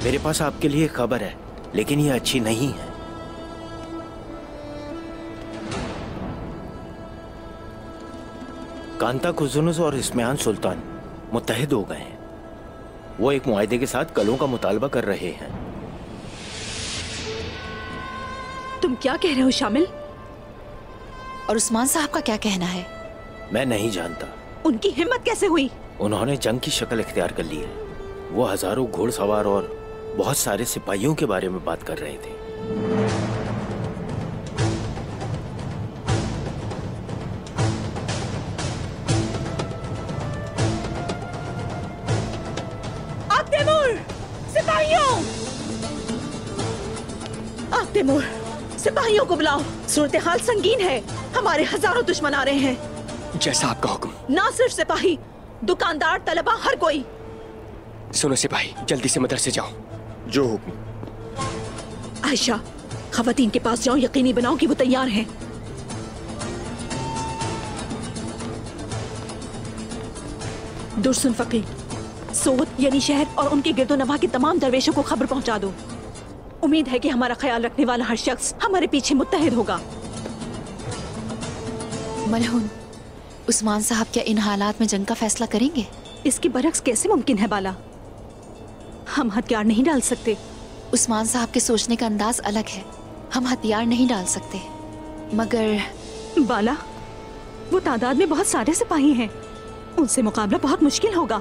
मेरे पास आपके लिए खबर है, लेकिन ये अच्छी नहीं है। कांता कुजुनुस और इस्माइल सुल्तान मुत्तहिद हो गए हैं। वो एक मुआहदे के साथ कलों का मुतालबा कर रहे हैं। तुम क्या कह रहे हो शामिल? और उस्मान साहब का क्या कहना है? मैं नहीं जानता। उनकी हिम्मत कैसे हुई? उन्होंने जंग की शक्ल इख्तियार कर ली है। वो हजारों घुड़सवार और बहुत सारे सिपाहियों के बारे में बात कर रहे थे। तैमूर, सिपाहियों को बुलाओ। सूरत हाल संगीन है। हमारे हजारों दुश्मन आ रहे हैं। जैसा आपका हुक्म। ना सिर्फ सिपाही, दुकानदार, तलबा, हर कोई। सुनो सिपाही, जल्दी से मदरसे जाओ। जो हुक्म। आयशा, खवातीन के पास जाओ, यकीनी बनाओ कि वो तैयार हैं। दुर्सन फकी, सोत यानी शहर और उनके गिरदोनवा के तमाम दरवेशों को खबर पहुंचा दो। उम्मीद है कि हमारा ख्याल रखने वाला हर शख्स हमारे पीछे मुत्तहिद होगा। मलहून, उस्मान साहब क्या इन हालात में जंग का फैसला करेंगे? इसके बरक्स कैसे मुमकिन है बाला? हम हथियार नहीं डाल सकते। उस्मान साहब के सोचने का अंदाज अलग है। हम हथियार नहीं डाल सकते। मगर बाला, वो तादाद में बहुत सारे सिपाही हैं। उनसे मुकाबला बहुत मुश्किल होगा।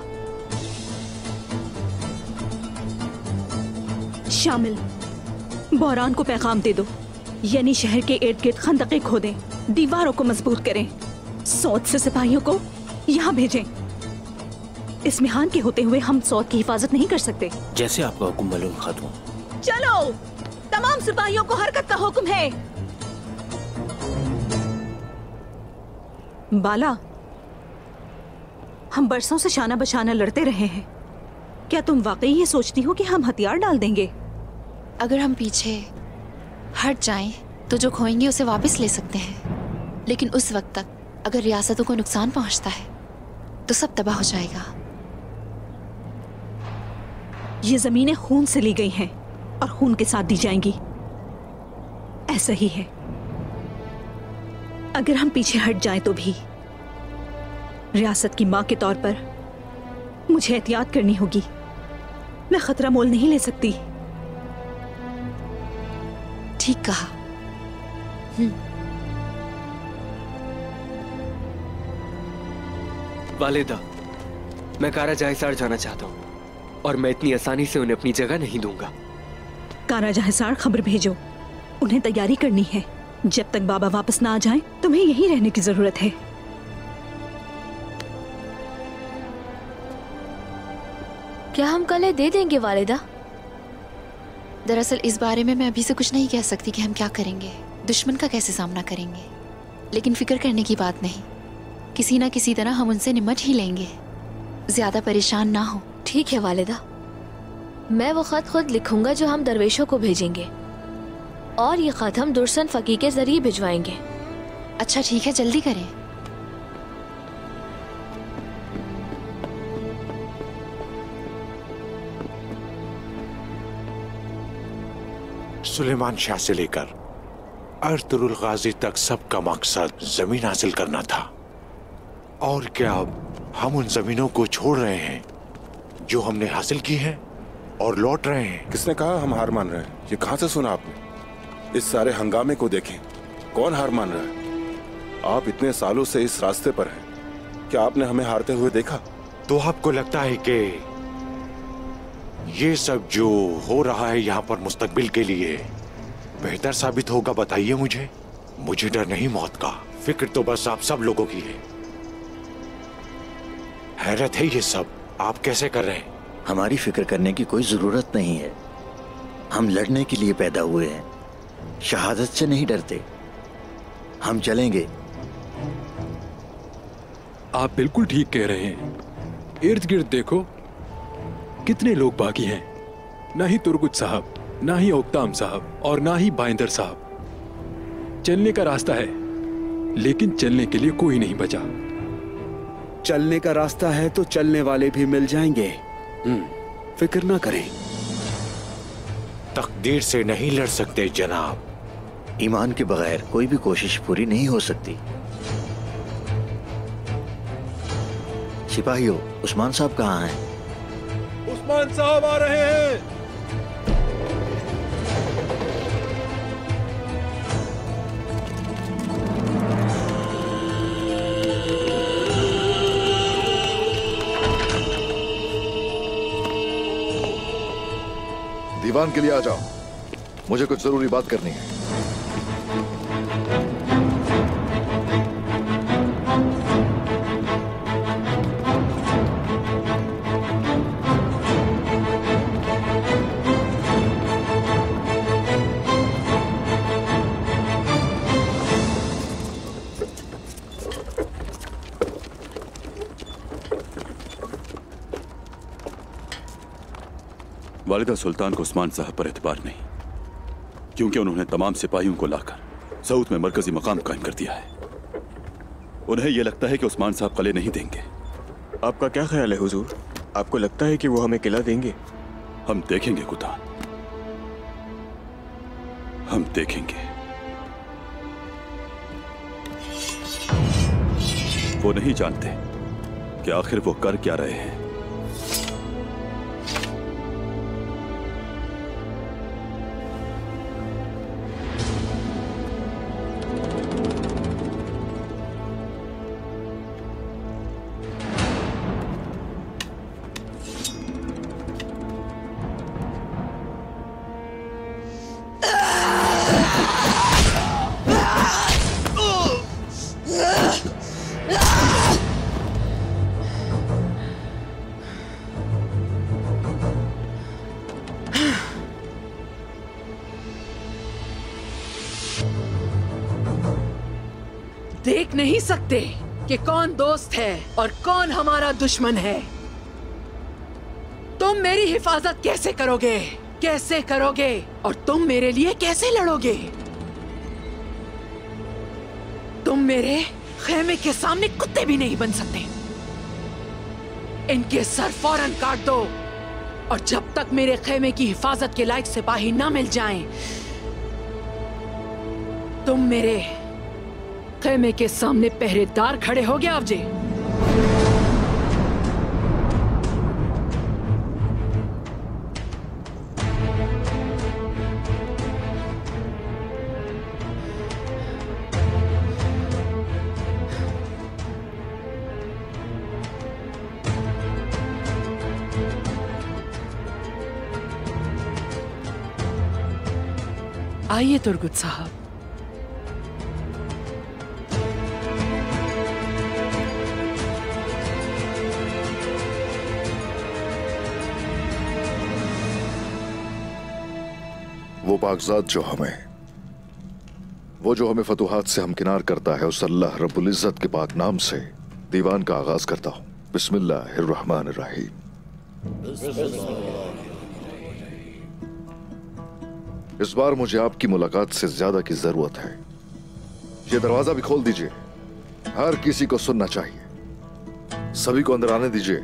शामिल, बहरान को पैगाम दे दो, यानी शहर के इर्द गिर्द खंदकें खोदें, दीवारों को मजबूत करें, सौद से सिपाहियों को यहाँ भेजें। इस्मिहान के होते हुए हम सौद की हिफाजत नहीं कर सकते। जैसे आपका हुक्म मलून खातून। चलो, तमाम सिपाहियों को हरकत का हुक्म है। बाला, हम बरसों से शाना बशाना लड़ते रहे हैं। क्या तुम वाकई ये सोचती हो कि हम हथियार डाल देंगे? अगर हम पीछे हट जाएं, तो जो खोएंगे उसे वापस ले सकते हैं। लेकिन उस वक्त तक अगर रियासतों को नुकसान पहुंचता है, तो सब तबाह हो जाएगा। ये जमीनें खून से ली गई हैं और खून के साथ दी जाएंगी। ऐसा ही है। अगर हम पीछे हट जाएं तो भी रियासत की मां के तौर पर मुझे एहतियात करनी होगी। मैं खतरा मोल नहीं ले सकती। ठीक कहा। वालिदा, मैं कारा जाहिसार जाना चाहता हूँ और मैं इतनी आसानी से उन्हें अपनी जगह नहीं दूंगा। कारा जाहिसार, खबर भेजो। उन्हें तैयारी करनी है। जब तक बाबा वापस ना आ जाएं, तुम्हें यहीं रहने की जरूरत है। क्या हम कल दे देंगे वालिदा? दरअसल इस बारे में मैं अभी से कुछ नहीं कह सकती कि हम क्या करेंगे, दुश्मन का कैसे सामना करेंगे। लेकिन फिक्र करने की बात नहीं, किसी ना किसी तरह हम उनसे निपट ही लेंगे। ज्यादा परेशान ना हो। ठीक है वालिदा, मैं वो खत खुद लिखूंगा जो हम दरवेशों को भेजेंगे, और ये खत हम दुर्सन फकी के जरिए भिजवाएंगे। अच्छा ठीक है, जल्दी करें। सुलेमान शाह से लेकर अर्तुरुल गाजी तक सबका मकसद जमीन हासिल करना था। और क्या अब हम उन जमीनों को छोड़ रहे हैं जो हमने हासिल की हैं और लौट रहे हैं? किसने कहा हम हार मान रहे हैं? ये कहां से सुना आपने? इस सारे हंगामे को देखें, कौन हार मान रहा है? आप इतने सालों से इस रास्ते पर हैं, क्या आपने हमें हारते हुए देखा? तो आपको लगता है कि ये सब जो हो रहा है यहाँ पर मुस्तकबिल के लिए बेहतर साबित होगा? बताइए मुझे। मुझे डर नहीं मौत का, फिक्र तो बस आप सब लोगों की है। हैरत है ये सब आप कैसे कर रहे हैं? हमारी फिक्र करने की कोई जरूरत नहीं है। हम लड़ने के लिए पैदा हुए हैं, शहादत से नहीं डरते। हम चलेंगे। आप बिल्कुल ठीक कह रहे हैं। इर्द गिर्द देखो, कितने लोग बाकी हैं। ना ही तुर्गुत साहब, ना ही ओक्ताम साहब और ना ही बाइंदर साहब। चलने का रास्ता है, लेकिन चलने के लिए कोई नहीं बचा। चलने का रास्ता है तो चलने वाले भी मिल जाएंगे। फिक्र ना करें। तकदीर से नहीं लड़ सकते जनाब। ईमान के बगैर कोई भी कोशिश पूरी नहीं हो सकती। सिपाहियों, उस्मान साहब कहाँ हैं? उस्मान साहब आ रहे हैं। दीवान के लिए आ जाओ, मुझे कुछ जरूरी बात करनी है। वालिदा सुल्तान को उस्मान साहब पर एतबार नहीं, क्योंकि उन्होंने तमाम सिपाहियों को लाकर सऊद में मरकजी मकाम कायम कर दिया है। उन्हें यह लगता है कि उस्मान साहब किले नहीं देंगे। आपका क्या ख्याल है हुजूर? आपको लगता है कि वो हमें किला देंगे? हम देखेंगे कुतान, हम देखेंगे। वो नहीं जानते कि आखिर वो कर क्या रहे हैं। देख नहीं सकते कि कौन दोस्त है और कौन हमारा दुश्मन है? तुम मेरी हिफाजत कैसे करोगे? कैसे करोगे? और तुम मेरे लिए कैसे लड़ोगे? तुम मेरे खेमे के सामने कुत्ते भी नहीं बन सकते। इनके सर फौरन काट दो, और जब तक मेरे खेमे की हिफाजत के लायक सिपाही ना मिल जाएं, तुम मेरे खेमे के सामने पहरेदार खड़े हो गए अफजे। आइए तुर्गुत साहब। वो कागजात जो हमें फतुहात से हमकिनार करता है, उस अल्लाह रब्बुल इज्जत के पाक नाम से दीवान का आगाज करता हूं। बिस्मिल्लाहिर्रहमानिर्रहीम। इस बार मुझे आपकी मुलाकात से ज्यादा की जरूरत है। ये दरवाजा भी खोल दीजिए, हर किसी को सुनना चाहिए। सभी को अंदर आने दीजिए।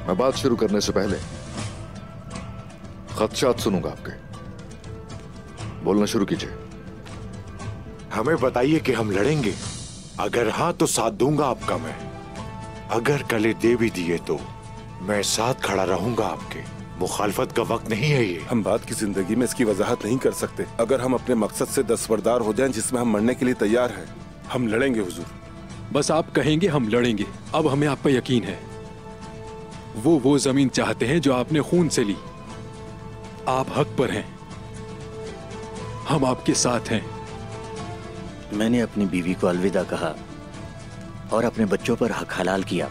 मैं बात शुरू करने से पहले खदशात सुनूंगा आपके। बोलना शुरू कीजिए। हमें बताइए कि हम लड़ेंगे। अगर हाँ तो साथ दूंगा आपका मैं। अगर कले दे भी दिए तो मैं साथ खड़ा रहूंगा आपके। मुखालफत का वक्त नहीं है ये। हम बात की जिंदगी में इसकी वजाहत नहीं कर सकते। अगर हम अपने मकसद से दस्तबरदार हो जाएं जिसमें हम मरने के लिए तैयार हैं, हम लड़ेंगे हुजूर। बस आप कहेंगे हम लड़ेंगे। अब हमें आप पर यकीन है। वो जमीन चाहते हैं जो आपने खून से ली। आप हक पर हैं, हम आपके साथ हैं। मैंने अपनी बीवी को अलविदा कहा और अपने बच्चों पर हक हलाल किया।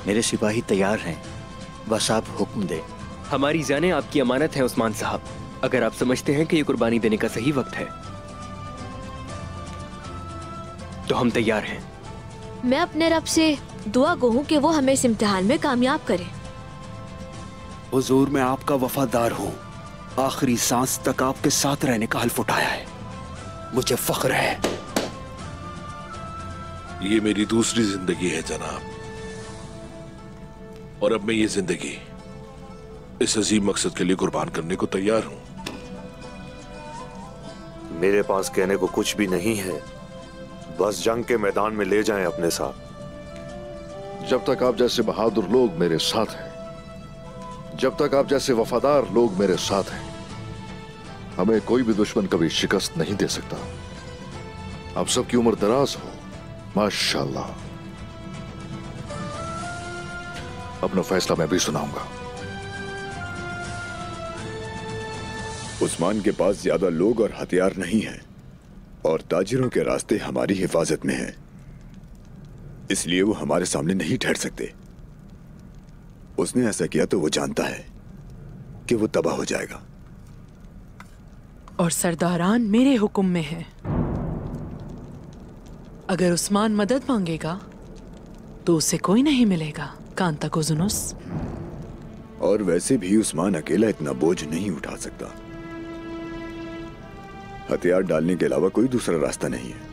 मेरे सिपाही तैयार हैं, बस आप हुक्म दें। हमारी जानें आपकी अमानत है उस्मान साहब। अगर आप समझते हैं कि ये कुर्बानी देने का सही वक्त है तो हम तैयार हैं। मैं अपने रब से दुआ गो हूँ कि वो हमें इस इम्तिहान में कामयाब करे। हुजूर, मैं आपका वफादार हूँ। आखिरी सांस तक आपके साथ रहने का हल्फ उठाया है। मुझे फख्र है। ये मेरी दूसरी जिंदगी है जनाब, और अब मैं ये जिंदगी इस अजीम मकसद के लिए कुर्बान करने को तैयार हूं। मेरे पास कहने को कुछ भी नहीं है, बस जंग के मैदान में ले जाएं अपने साथ। जब तक आप जैसे बहादुर लोग मेरे साथ हैं, जब तक आप जैसे वफादार लोग मेरे साथ हैं, हमें कोई भी दुश्मन कभी शिकस्त नहीं दे सकता। आप सबकी उम्र दराज हो, माशाल्लाह। अपना फैसला मैं भी सुनाऊंगा। उस्मान के पास ज्यादा लोग और हथियार नहीं हैं, और ताजिरों के रास्ते हमारी हिफाजत में हैं, इसलिए वो हमारे सामने नहीं ठहर सकते। उसने ऐसा किया तो वो जानता है कि वो तबाह हो जाएगा। और सरदारान मेरे हुक्म में है। अगर उस्मान मदद मांगेगा तो उसे कोई नहीं मिलेगा। कांता को जुनुस। और वैसे भी उस्मान अकेला इतना बोझ नहीं उठा सकता। हथियार डालने के अलावा कोई दूसरा रास्ता नहीं है।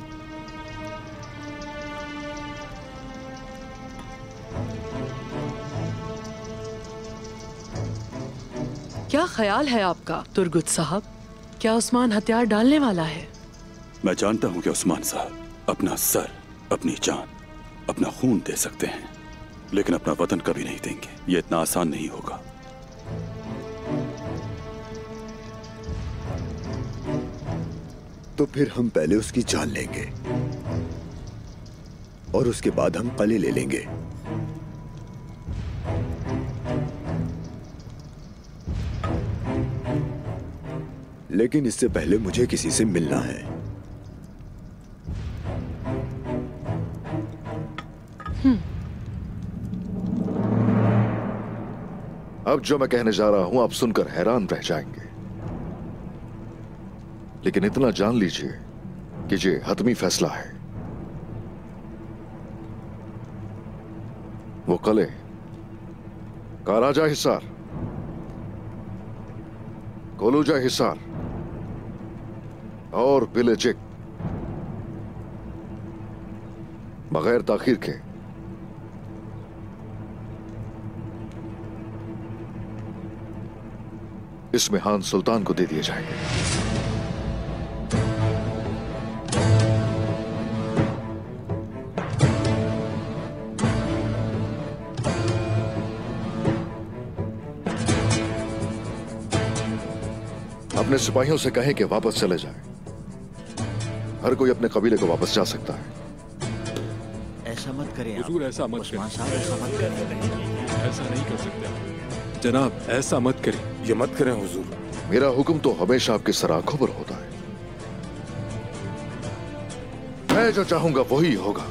क्या ख्याल है आपका तुर्गुत साहब? क्या उस्मान हथियार डालने वाला है? मैं जानता हूं कि उस्मान साहब अपना सर, अपनी जान, अपना खून दे सकते हैं, लेकिन अपना वतन कभी नहीं देंगे। ये इतना आसान नहीं होगा। तो फिर हम पहले उसकी जान लेंगे और उसके बाद हम कले ले लेंगे। लेकिन इससे पहले मुझे किसी से मिलना है। अब जो मैं कहने जा रहा हूं आप सुनकर हैरान रह जाएंगे, लेकिन इतना जान लीजिए कि ये हतमी फैसला है। वो कले काराजा हिसार, कोलूजा हिसार और बिलेजिक बगैर ताखीर के इसमें हान सुल्तान को दे दिए जाएंगे। अपने सिपाहियों से कहें कि वापस चले जाएं। हर कोई अपने कबीले को वापस जा सकता है। ऐसा मत करें आप। हुजूर, ऐसा मत उस्मान करें। साहब, ऐसा मत करें। ऐसा नहीं कर सकते जनाब, ऐसा मत करें। ये मत करें हुजूर। मेरा हुक्म तो हमेशा आपकी सर आंखों पर होता है। मैं जो चाहूंगा वही होगा।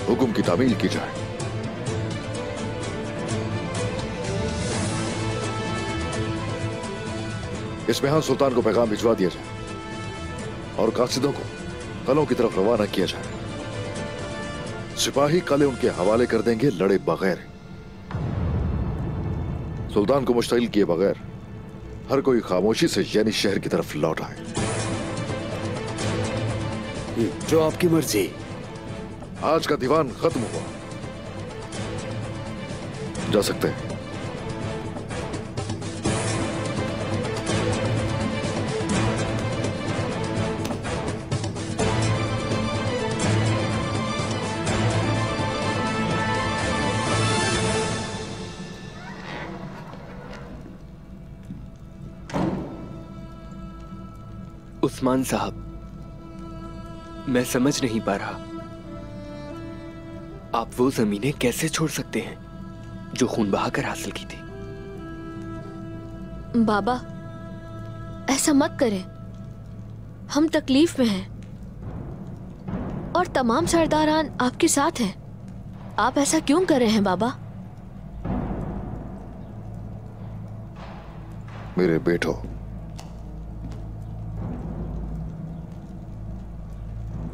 हुक्म की तामील की जाए। इसमें सुल्तान को पैगाम भिजवा दिया जाए और कासिदों को कलों की तरफ रवाना किया जाए। सिपाही कले उनके हवाले कर देंगे, लड़े बगैर। सुल्तान को मुश्तइल किए बगैर हर कोई खामोशी से यानी शहर की तरफ लौट आए। जो आपकी मर्जी। आज का दीवान खत्म हुआ, जा सकते हैं। उस्मान साहब, मैं समझ नहीं पा रहा, आप वो जमीनें कैसे छोड़ सकते हैं जो खून बहाकर हासिल की थी? बाबा, ऐसा मत करें। हम तकलीफ में हैं और तमाम सरदारान आपके साथ हैं। आप ऐसा क्यों कर रहे हैं बाबा? मेरे बेटो,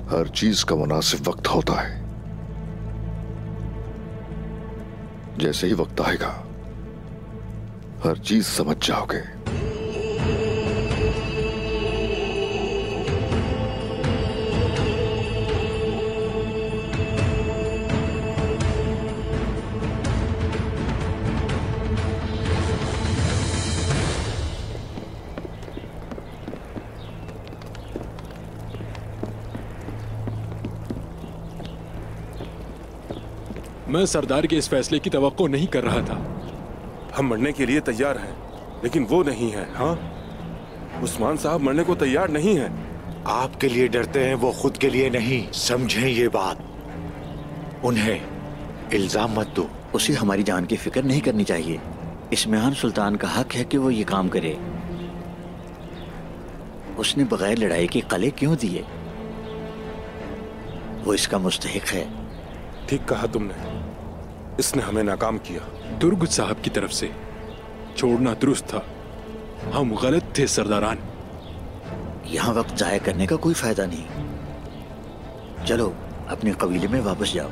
हर चीज का मुनासिब वक्त होता है। जैसे ही वक्त आएगा हर चीज समझ जाओगे। मैं सरदार के इस फैसले की तवक्को नहीं कर रहा था। हम मरने के लिए तैयार हैं, लेकिन वो नहीं है। हाँ, उस्मान साहब मरने को तैयार नहीं है। आपके लिए डरते हैं, वो खुद के लिए नहीं। समझें ये बात। उन्हें इल्जाम मत दो। उसे हमारी जान की फिक्र नहीं करनी चाहिए। इस्माइल सुल्तान का हक है कि वो ये काम करे। उसने बगैर लड़ाई के किले क्यों दिए? वो इसका मुस्तहिक है। ठीक कहा तुमने, इसने हमें नाकाम किया। तुर्गुत साहब की तरफ से छोड़ना दुरुस्त था। हम गलत थे सरदारान। यहाँ वक्त जाया करने का कोई फायदा नहीं। चलो अपने कबीले में वापस जाओ।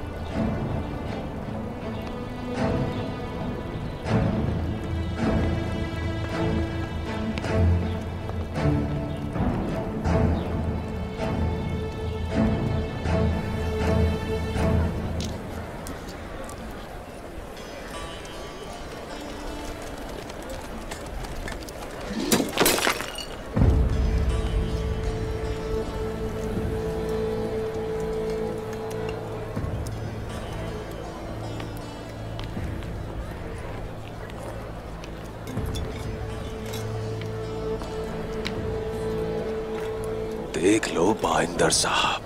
देख लो बाइंदर साहब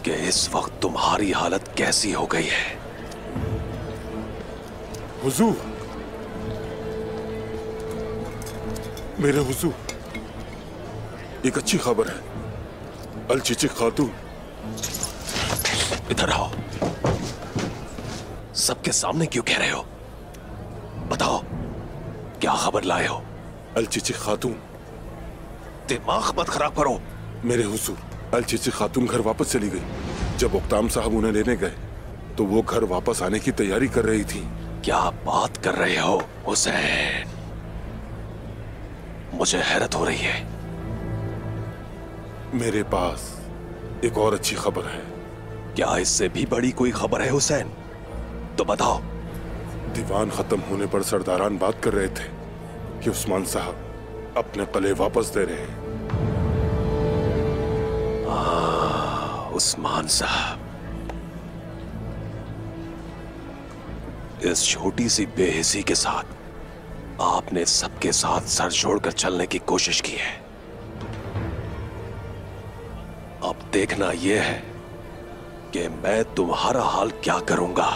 कि इस वक्त तुम्हारी हालत कैसी हो गई है। हुजूर, मेरे हुजूर, एक अच्छी खबर है। अल चिचिक खातून। इधर आओ। सबके सामने क्यों कह रहे हो? बताओ क्या खबर लाए हो? अल चिचिक खातून। दिमाग मत खराब करो। मेरे हुजूर, अल चिचिक खातून घर वापस चली गई। जब उक्ताम साहब उन्हें लेने गए तो वो घर वापस आने की तैयारी कर रही थी। क्या बात कर रहे हो हुसैन? मुझे हैरत हो रही है। मेरे पास एक और अच्छी खबर है। क्या इससे भी बड़ी कोई खबर है हुसैन? तो बताओ। दीवान खत्म होने पर सरदारान बात कर रहे थे कि उस्मान साहब अपने किले वापस दे रहे हैं। उस्मान साहब, इस छोटी सी बेहिसी के साथ आपने सबके साथ सर जोड़कर चलने की कोशिश की है। अब देखना यह है कि मैं तुम्हारा हाल क्या करूंगा।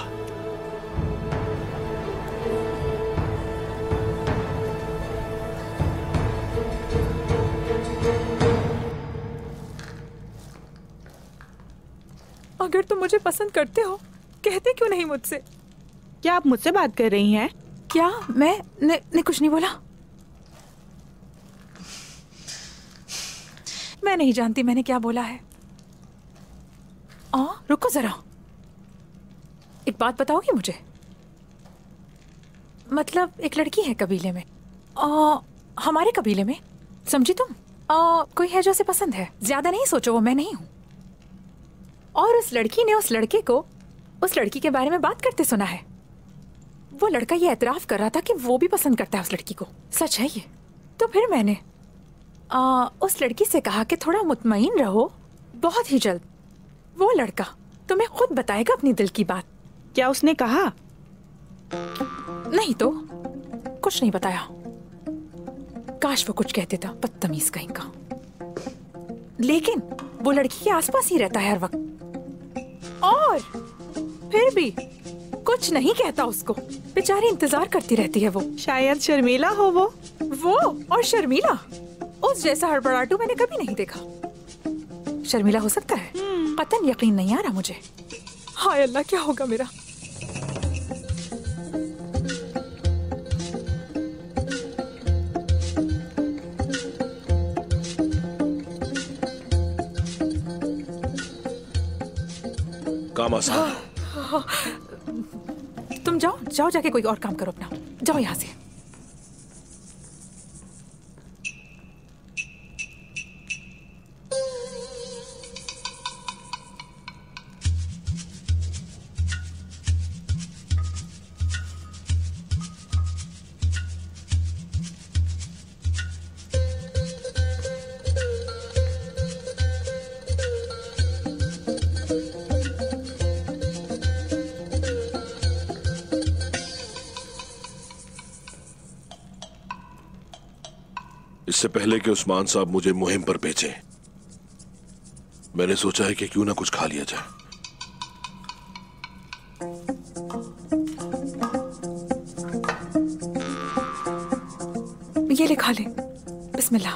अगर तुम मुझे पसंद करते हो, कहते क्यों नहीं मुझसे? क्या आप मुझसे बात कर रही हैं? क्या मैं कुछ नहीं बोला। मैं नहीं जानती मैंने क्या बोला है। रुको जरा, एक बात बताओगी मुझे? मतलब एक लड़की है कबीले में, हमारे कबीले में, समझी तुम? कोई है जो उसे पसंद है। ज्यादा नहीं सोचो, वो मैं नहीं हूं। और उस लड़की ने उस लड़के को उस लड़की के बारे में बात करते सुना है। वो लड़का ये एतराफ कर रहा था कि वो भी पसंद करता है उस लड़की को। सच है ये। तो फिर मैंने उस लड़की से कहा कि थोड़ा मुतमईन रहो, बहुत ही जल्द वो लड़का तुम्हें खुद बताएगा अपनी दिल की बात। क्या उसने कहा? नहीं तो कुछ नहीं बताया। काश वो कुछ कह देता, बदतमीज कहीं का। लेकिन वो लड़की के आसपास ही रहता है हर वक्त, और फिर भी कुछ नहीं कहता उसको। बेचारी इंतजार करती रहती है वो। शायद शर्मीला हो वो और शर्मीला उस जैसा हड़बड़ाटू मैंने कभी नहीं देखा। शर्मीला हो सकता है, कतन यकीन नहीं आ रहा मुझे। हाय अल्लाह, क्या होगा मेरा? काम आसान है। तुम जाओ जाओ, जाके कोई और काम करो अपना, जाओ यहाँ से। इससे पहले कि उस्मान साहब मुझे मुहिम पर भेजें, मैंने सोचा है कि क्यों ना कुछ खा लिया जाए। ये ले, खा ले। बिस्मिल्लाह।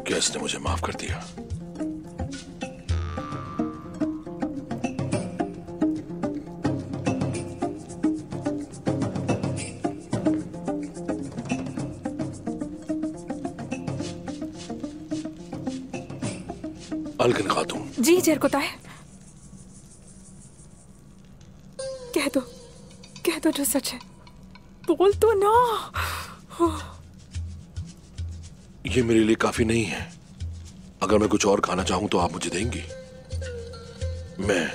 क्या इसने मुझे माफ कर दिया? अलगन खातून। जी जरकोता है, कह दो जो सच है, बोल तो ना। ये मेरे लिए काफी नहीं है। अगर मैं कुछ और खाना चाहूं तो आप मुझे देंगी? मैं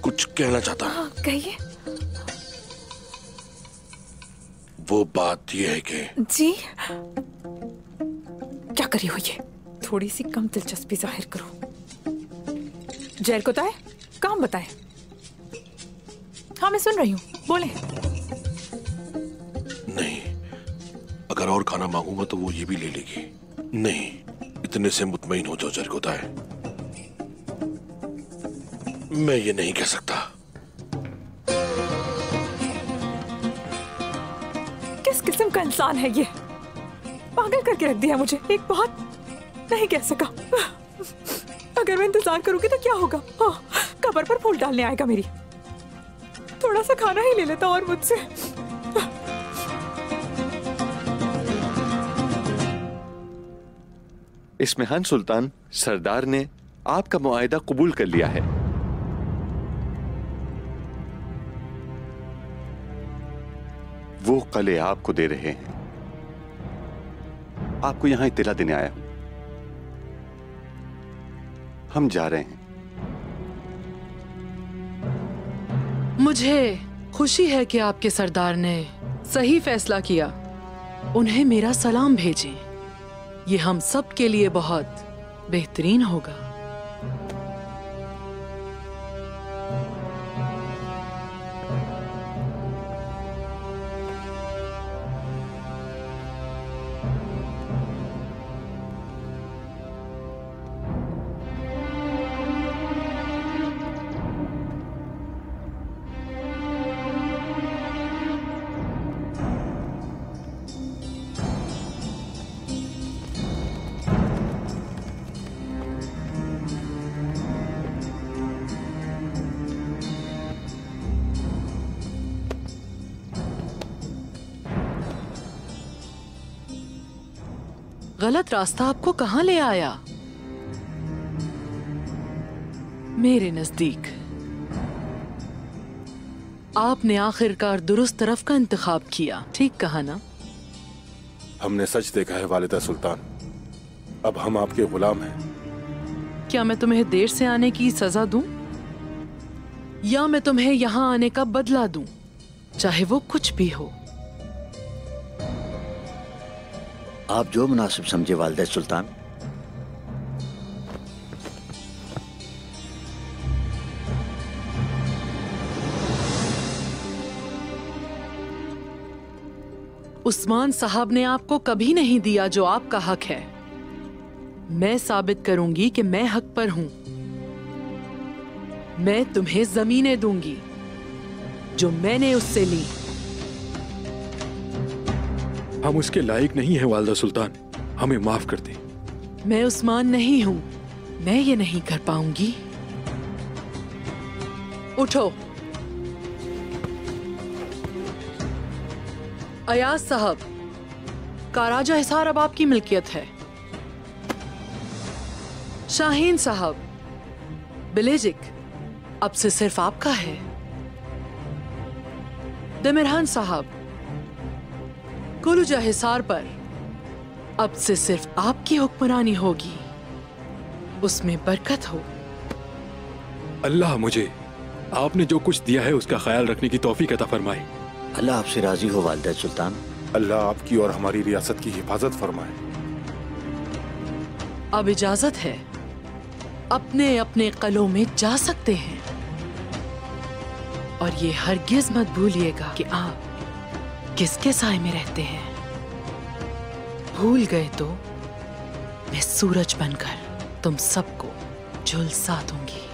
कुछ कहना चाहता हूं। कहिए। वो बात ये है कि जी, क्या करी हो ये? थोड़ी सी कम दिलचस्पी जाहिर करो। जरकोता है, काम बताए। हाँ मैं सुन रही हूँ, बोले। नहीं, अगर और खाना मांगूंगा तो वो ये भी ले लेगी। नहीं, इतने से मुतमईन हो जाओ जरकोता है। मैं ये नहीं कह सकता। किस किस्म का इंसान है ये? पागल करके रख दिया मुझे। एक बात नहीं कह सका। अगर मैं इंतजार करूंगी तो क्या होगा? हाँ, कब्र पर फूल डालने आएगा मेरी। थोड़ा सा खाना ही ले लेता और मुझसे। इस्मिहान सुल्तान, सरदार ने आपका मुआहिदा कबूल कर लिया है। वो कले आपको दे रहे हैं। आपको यहां इत्तला देने आया हूं। हम जा रहे हैं। मुझे खुशी है कि आपके सरदार ने सही फैसला किया। उन्हें मेरा सलाम भेजें। ये हम सब के लिए बहुत बेहतरीन होगा। गलत रास्ता आपको कहां ले आया? मेरे नजदीक आपने आखिरकार दुरुस्त तरफ का इंतखाब किया। ठीक कहा ना? हमने सच देखा है वालिदा सुल्तान। अब हम आपके गुलाम हैं। क्या मैं तुम्हें देर से आने की सजा दूं? या मैं तुम्हें यहां आने का बदला दूं, चाहे वो कुछ भी हो? आप जो मुनासिब समझे वालिदा सुल्तान। उस्मान साहब ने आपको कभी नहीं दिया जो आपका हक है। मैं साबित करूंगी कि मैं हक पर हूं। मैं तुम्हें जमीनें दूंगी जो मैंने उससे ली। हम उसके लायक नहीं हैं वालिदा सुल्तान, हमें माफ कर दें। मैं उस्मान नहीं हूं, मैं ये नहीं कर पाऊंगी। उठो। अयाज साहब, काराजा हिसार अब आपकी मिल्कियत है। शाहीन साहब, बिलेजिक अब से सिर्फ आपका है। दमिरहान साहब, कुलुजा हिसार पर अब से सिर्फ आपकी हुक्मरानी होगी, उसमें बरकत हो। अल्लाह मुझे आपने जो कुछ दिया है उसका ख्याल रखने की तौफीक अता फरमाए। अल्लाह आपसे राजी हो वालिदा सुल्तान। अल्लाह आपकी और हमारी रियासत की हिफाजत फरमाए। अब इजाजत है, अपने अपने कलों में जा सकते हैं। और ये हरगिज मत भूलिएगा कि आप किसके साए में रहते हैं। भूल गए तो मैं सूरज बनकर तुम सबको झुलसा दूंगी।